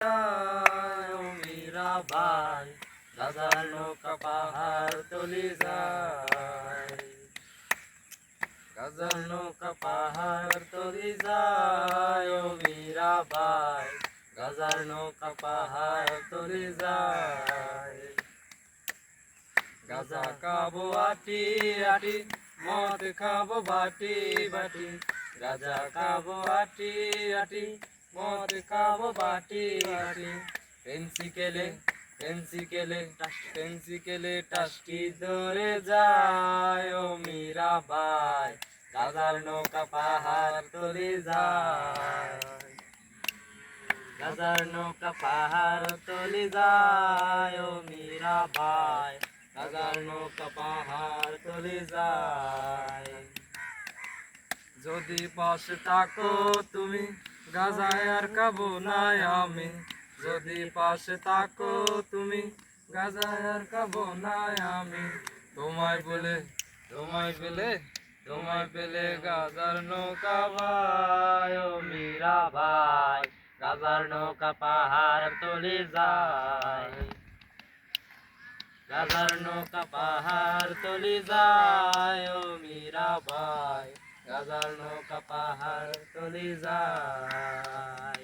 যায় ও মীরা ভাই, গাজার নৌকা পাহাড় তলি যায়, গাজার নৌকা পাহাড় তলি যায় ও মীরা ভাই, গাজার নৌকা পাহাড় তলি যায়। গাজা খাবো আটি আটি, মদ খাবো বাটি বাটি, গাজা খাবো আটি আটি, মদ খাবো বাটি বাটি। পেন্সিকেলে পেন্সিকেলে পেন্সিকেলে টাস্কি ধরে যায় ও মীরা ভাই, গাজার নৌকা পাহাড় তলি যায়, গাজার নৌকা পাহাড় তলি যায় ও মীরা ভাই, গাজার নৌকা পাহাড় তলি যায়। যদি পাশে থাকো তুমি, গাজায় আর খাবো না আমি, যদি পাশে থাকো তুমি, গাজায় আর খাবো না আমি। তোমায় বলে তোমায় পেলে তোমায় পেলে গাজার নৌকা ভাই ও মীরা ভাই, গাজার নৌকা পাহাড় তলি যায়, গাজার নৌকা পাহাড় তলি যায় ও মীরা ভাই, গাজার নৌকা পাহাড় তলি যায়।